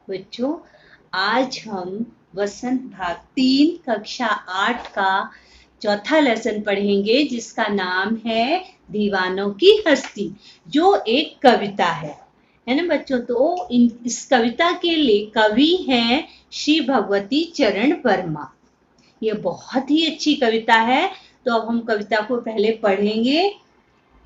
बच्चों, आज हम वसंत भाग 3 कक्षा 8 का चौथा लेसन पढ़ेंगे जिसका नाम है दीवानों की हस्ती, जो एक कविता है ना बच्चों। तो इस कविता के लिए कवि हैं श्री भगवती चरण वर्मा। ये बहुत ही अच्छी कविता है। तो अब हम कविता को पहले पढ़ेंगे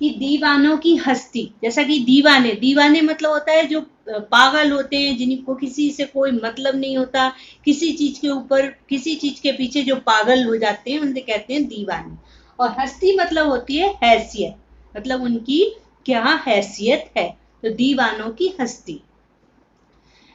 कि दीवानों की हस्ती। जैसा कि दीवाने दीवाने मतलब होता है जो पागल होते हैं, जिनको किसी से कोई मतलब नहीं होता, किसी चीज के ऊपर किसी चीज के पीछे जो पागल हो जाते हैं उनसे कहते हैं दीवाने। और हस्ती मतलब होती है हैसियत, मतलब उनकी क्या हैसियत है। तो दीवानों की हस्ती।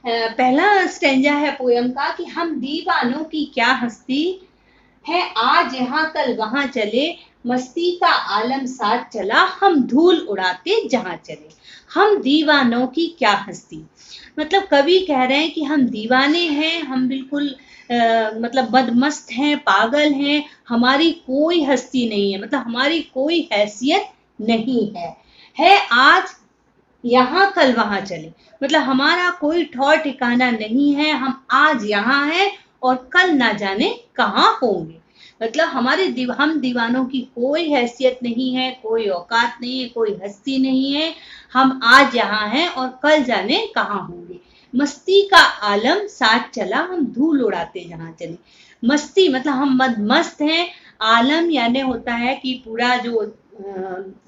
पहला स्टेंजा है पोयम का कि हम दीवानों की क्या हस्ती है, आज यहाँ कल वहां चले, मस्ती का आलम साथ चला, हम धूल उड़ाते जहां चले। हम दीवानों की क्या हस्ती, मतलब कवि कह रहे हैं कि हम दीवाने हैं, हम बिल्कुल मतलब मदमस्त हैं, पागल हैं, हमारी कोई हस्ती नहीं है, मतलब हमारी कोई हैसियत नहीं है आज यहाँ कल वहां चले, मतलब हमारा कोई ठौर ठिकाना नहीं है, हम आज यहाँ हैं और कल ना जाने कहाँ होंगे। मतलब हम दीवानों की कोई हैसियत नहीं है, कोई औकात नहीं है, कोई हस्ती नहीं है, हम आज यहाँ हैं और कल जाने कहाँ होंगे। मस्ती का आलम साथ चला, हम धूल उड़ाते जहां चले। मस्ती मतलब हम मस्त हैं, आलम यानी होता है कि पूरा जो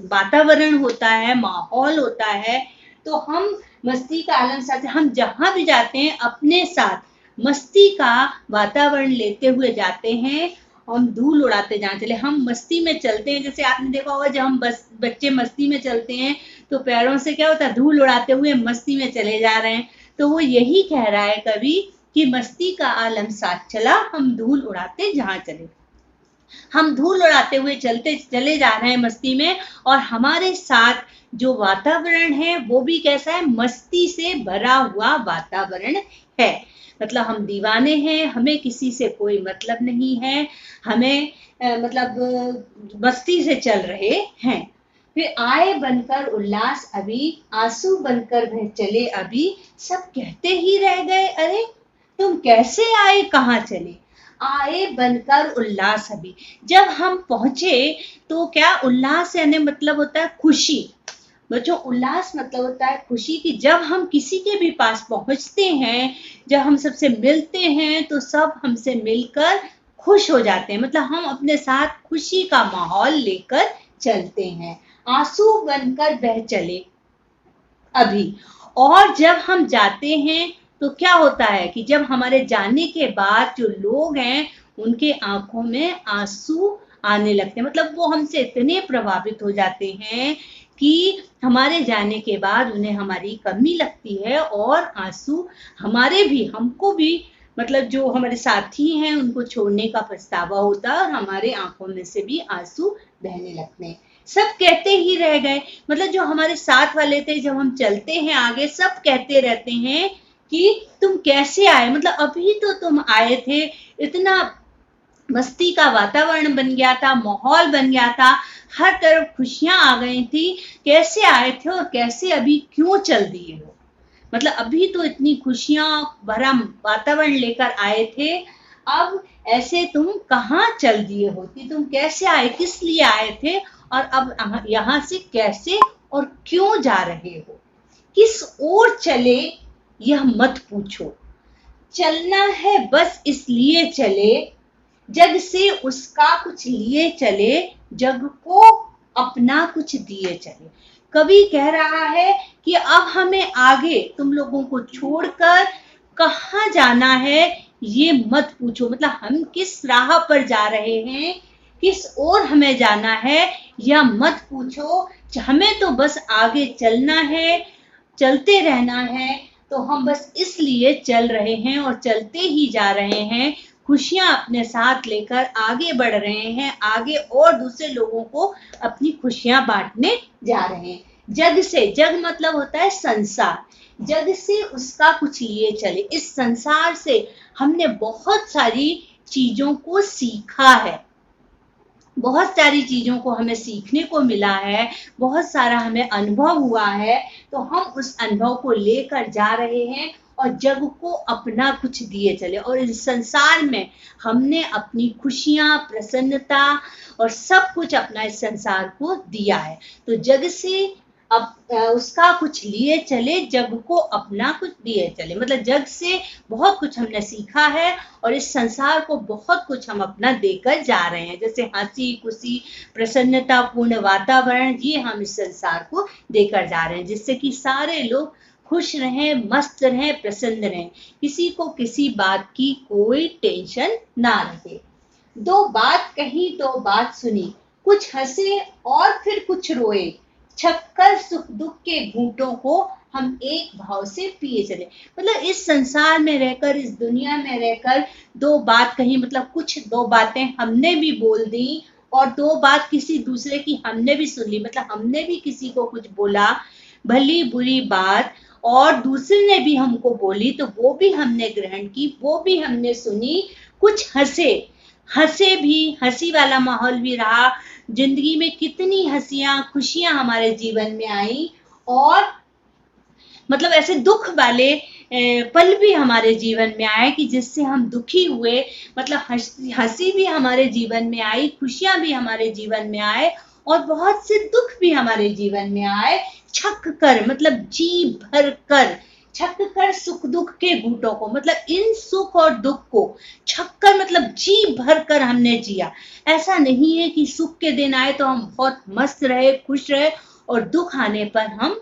वातावरण होता है, माहौल होता है, तो हम मस्ती का आलम साथ, हम जहां भी जाते हैं अपने साथ मस्ती का वातावरण लेते हुए जाते हैं। हम धूल उड़ाते जहां चले, हम मस्ती में चलते हैं। जैसे आपने देखा होगा जब हम बच्चे मस्ती में चलते हैं तो पैरों से क्या होता है, धूल उड़ाते हुए मस्ती में चले जा रहे हैं। तो वो यही कह रहा है कवि कि मस्ती का आलम साथ चला, हम धूल उड़ाते जहां चले। हम धूल उड़ाते हुए चलते चले जा रहे हैं मस्ती में, और हमारे साथ जो वातावरण है वो भी कैसा है, मस्ती से भरा हुआ वातावरण है। मतलब हम दीवाने हैं, हमें किसी से कोई मतलब नहीं है, हमें मतलब मस्ती से चल रहे हैं। फिर आए बनकर उल्लास अभी, आंसू बनकर बह चले अभी, सब कहते ही रह गए अरे तुम कैसे आए कहाँ चले। आए बनकर उल्लास अभी, जब हम पहुंचे तो क्या, उल्लास यानी मतलब होता है खुशी। बच्चों, उल्लास मतलब होता है खुशी, कि जब हम किसी के भी पास पहुंचते हैं, जब हम सबसे मिलते हैं तो सब हमसे मिलकर खुश हो जाते हैं, मतलब हम अपने साथ खुशी का माहौल लेकर चलते हैं। आंसू बनकर बह चले अभी, और जब हम जाते हैं तो क्या होता है कि जब हमारे जाने के बाद जो लोग हैं उनके आंखों में आंसू आने लगते हैं, मतलब वो हमसे इतने प्रभावित हो जाते हैं कि हमारे जाने के बाद उन्हें हमारी कमी लगती है, और आंसू हमारे भी, हमको भी, मतलब जो हमारे साथी हैं उनको छोड़ने का पछतावा होता है, और हमारे आंखों में से भी आंसू बहने लगते हैं। सब कहते ही रह गए, मतलब जो हमारे साथ वाले थे, जब हम चलते हैं आगे सब कहते रहते हैं कि तुम कैसे आए, मतलब अभी तो तुम आए थे, इतना मस्ती का वातावरण बन गया था, माहौल बन गया था, हर तरफ खुशियां आ गई थी, कैसे आए थे और कैसे अभी क्यों चल दिए हो। मतलब अभी तो इतनी खुशियां भरा वातावरण लेकर आए थे, अब ऐसे तुम कहाँ चल दिए होती, तुम कैसे आए, किस लिए आए थे, और अब यहाँ से कैसे और क्यों जा रहे हो। किस ओर चले यह मत पूछो, चलना है बस इसलिए चले, जग से उसका कुछ लिए चले, जग को अपना कुछ दिए चले। कवि कह रहा है कि अब हमें आगे तुम लोगों को छोड़कर कहाँ जाना है ये मत पूछो, मतलब हम किस राह पर जा रहे हैं, किस ओर हमें जाना है यह मत पूछो, हमें तो बस आगे चलना है, चलते रहना है। तो हम बस इसलिए चल रहे हैं और चलते ही जा रहे हैं, खुशियां अपने साथ लेकर आगे बढ़ रहे हैं, आगे और दूसरे लोगों को अपनी खुशियां बांटने जा रहे हैं। जग से, जग मतलब होता है संसार, जग से उसका कुछ लिए चले। इस संसार से हमने बहुत सारी चीजों को सीखा है, बहुत सारी चीजों को हमें सीखने को मिला है, बहुत सारा हमें अनुभव हुआ है, तो हम उस अनुभव को लेकर जा रहे हैं और जग को अपना कुछ दिए चले। और इस संसार में हमने अपनी खुशियां, प्रसन्नता और सब कुछ अपना इस संसार को दिया है, तो जग से अब उसका कुछ लिए चले, जग को अपना कुछ दिए चले। मतलब जग से बहुत कुछ हमने सीखा है और इस संसार को बहुत कुछ हम अपना देकर जा रहे हैं, जैसे हंसी खुशी, प्रसन्नता पूर्ण वातावरण, ये हम इस संसार को देकर जा रहे हैं, जिससे कि सारे लोग खुश रहें, मस्त रहें, प्रसन्न रहें, किसी को किसी बात की कोई टेंशन ना रहे। दो बात कही, दो बात सुनी, कुछ हंसे और फिर कुछ रोए, छक्कर सुख दुख के घूंटों को हम एक भाव से पिए चले। मतलब इस संसार में रहकर, इस दुनिया में रहकर दो बात कही, मतलब कुछ दो बातें हमने भी बोल दी और दो बात किसी दूसरे की हमने भी सुन ली, मतलब हमने भी किसी को कुछ बोला, भली बुरी बात, और दूसरे ने भी हमको बोली तो वो भी हमने ग्रहण की, वो भी हमने सुनी। कुछ हंसे, हंसे भी, हंसी वाला माहौल भी रहा, जिंदगी में कितनी हंसियां खुशियां हमारे जीवन में आई, और मतलब ऐसे दुख वाले पल भी हमारे जीवन में आए कि जिससे हम दुखी हुए। मतलब हंसी भी हमारे जीवन में आई, खुशियां भी हमारे जीवन में आए, और बहुत से दुख भी हमारे जीवन में आए। छक कर, मतलब जी भर कर, छक कर सुख दुख के घूंटों को, मतलब इन सुख और दुख को छक कर, मतलब जी भर कर हमने जिया। ऐसा नहीं है कि सुख के दिन आए तो हम बहुत मस्त रहे, खुश रहे, और दुख आने पर हम,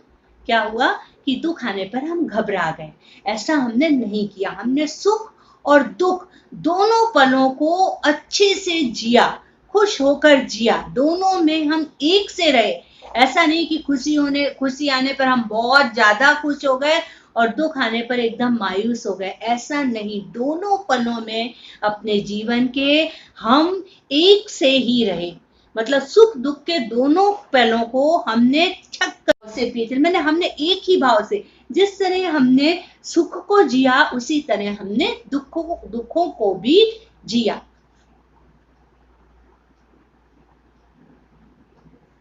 क्या हुआ कि दुख आने पर हम घबरा गए। ऐसा हमने नहीं किया, हमने सुख और दुख दोनों पलों को अच्छे से जिया, खुश होकर जिया, दोनों में हम एक से रहे। ऐसा नहीं कि खुशी आने पर हम बहुत ज्यादा खुश हो गए और दुख आने पर एकदम मायूस हो गए, ऐसा नहीं। दोनों पलों में अपने जीवन के हम एक से ही रहे, मतलब सुख दुख के दोनों पलों को हमने छक्कर से पिए, मैंने हमने एक ही भाव से, जिस तरह हमने सुख को जिया उसी तरह हमने दुखों को भी जिया।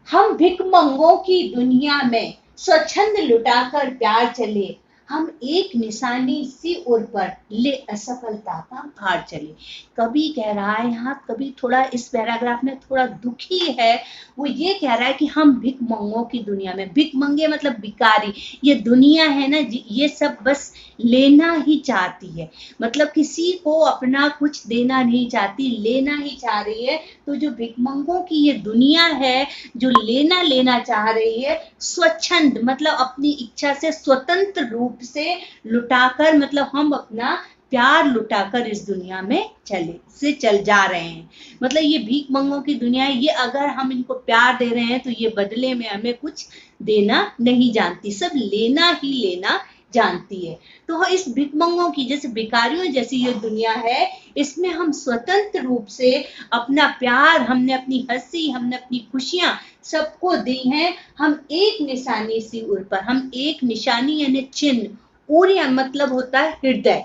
हम भिखमंगों की दुनिया में स्वच्छंद लुटाकर प्यार चले, हम एक निशानी सी उर पर ले असफलता का भार चले। कवि कह रहा है यहाँ, कवि थोड़ा इस पैराग्राफ में थोड़ा दुखी है। वो ये कह रहा है कि हम भिखमंगों की दुनिया में, भिखमंगे मतलब भिखारी, ये दुनिया है ना, ये सब बस लेना ही चाहती है, मतलब किसी को अपना कुछ देना नहीं चाहती, लेना ही चाह रही है। तो जो भिखमंगों की ये दुनिया है, जो लेना चाह रही है, स्वच्छंद मतलब अपनी इच्छा से स्वतंत्र रूप से लुटाकर, मतलब हम अपना प्यार लुटाकर इस दुनिया में चल जा रहे हैं। मतलब ये भीख मंगों की दुनिया है, ये अगर हम इनको प्यार दे रहे हैं तो ये बदले में हमें कुछ देना नहीं जानती, सब लेना ही लेना जानती है। तो इस भिखमंगों की, जैसे भिखारियों जैसी ये दुनिया है, इसमें हम स्वतंत्र रूप से अपना प्यार, हमने अपनी हंसी, हमने अपनी खुशियां सबको दी हैं। हम एक निशानी सी उर पर, हम एक निशानी यानी चिन्ह, उर या मतलब होता है हृदय,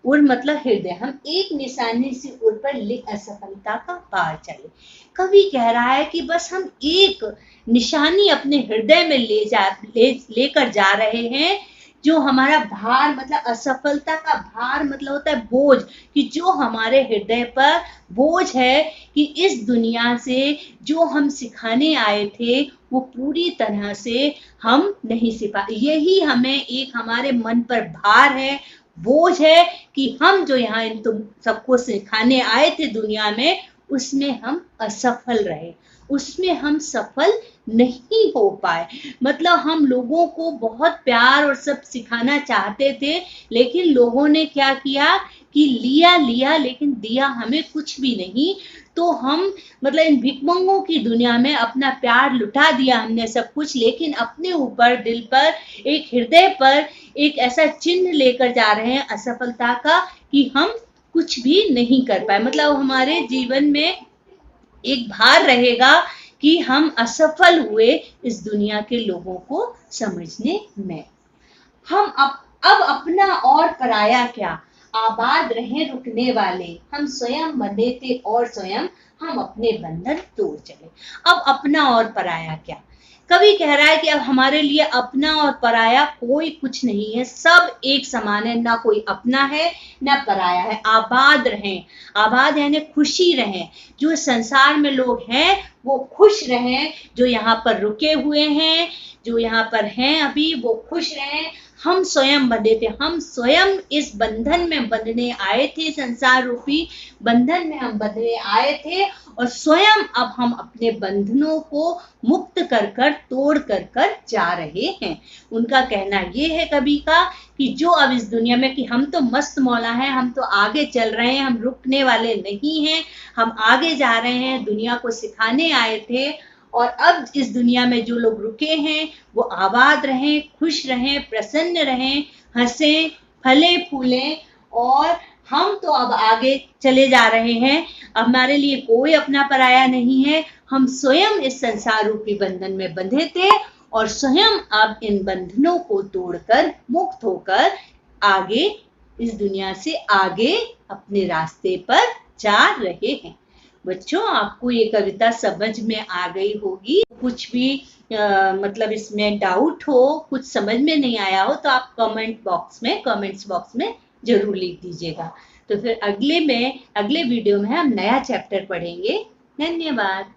उर मतलब हृदय, हम एक निशानी सी उर पर ले असफलता का पार चले। कवि कह रहा है कि बस हम एक निशानी अपने हृदय में लेकर जा रहे हैं, जो हमारा भार, मतलब असफलता का भार मतलब होता है बोझ, कि जो हमारे हृदय पर बोझ है कि इस दुनिया से जो हम सिखाने आए थे वो पूरी तरह से हम नहीं सिखा, यही हमें एक हमारे मन पर भार है, बोझ है कि हम जो यहाँ इन तुम सबको सिखाने आए थे दुनिया में, उसमें हम असफल रहे, उसमें हम सफल नहीं हो पाए। मतलब हम लोगों को बहुत प्यार और सब सिखाना चाहते थे, लेकिन लोगों ने क्या किया कि लिया लेकिन दिया हमें कुछ भी नहीं। तो हम मतलब इन भिखमंगों की दुनिया में अपना प्यार लुटा दिया हमने सब कुछ, लेकिन अपने ऊपर, दिल पर, एक हृदय पर एक ऐसा चिन्ह लेकर जा रहे हैं असफलता का कि हम कुछ भी नहीं कर पाए। मतलब हमारे जीवन में एक भार रहेगा कि हम असफल हुए इस दुनिया के लोगों को समझने में। हम अब अपना और पराया क्या, आबाद रहे रुकने वाले, हम स्वयं बंधे थे और स्वयं हम अपने बंधन तोड़ चले। अब अपना और पराया क्या, कवि कह रहा है कि अब हमारे लिए अपना और पराया कोई कुछ नहीं है, सब एक समान है, ना कोई अपना है ना पराया है। आबाद रहें, आबाद यानी खुशी रहें, जो संसार में लोग हैं वो खुश रहें, जो यहाँ पर रुके हुए हैं, जो यहाँ पर हैं अभी, वो खुश रहें। हम स्वयं बंधे थे, हम स्वयं इस बंधन में बंधने आए थे, संसार रूपी बंधन में हम बंधने आए थे, और स्वयं अब हम अपने बंधनों को मुक्त कर कर तोड़ कर कर जा रहे हैं। उनका कहना ये है कवि का कि जो अब इस दुनिया में, कि हम तो मस्त मौला हैं, हम तो आगे चल रहे हैं, हम रुकने वाले नहीं हैं, हम आगे जा रहे हैं, दुनिया को सिखाने आए थे। और अब इस दुनिया में जो लोग रुके हैं वो आबाद रहें, खुश रहें, प्रसन्न रहें, हंसें, फले फूलें, और हम तो अब आगे चले जा रहे हैं। हमारे लिए कोई अपना पराया नहीं है, हम स्वयं इस संसार रूपी बंधन में बंधे थे, और स्वयं अब इन बंधनों को तोड़कर मुक्त होकर आगे इस दुनिया से आगे अपने रास्ते पर जा रहे हैं। बच्चों, आपको ये कविता समझ में आ गई होगी। कुछ भी मतलब इसमें डाउट हो, कुछ समझ में नहीं आया हो, तो आप कमेंट्स बॉक्स में जरूर लिख दीजिएगा। तो फिर अगले वीडियो में हम नया चैप्टर पढ़ेंगे। धन्यवाद।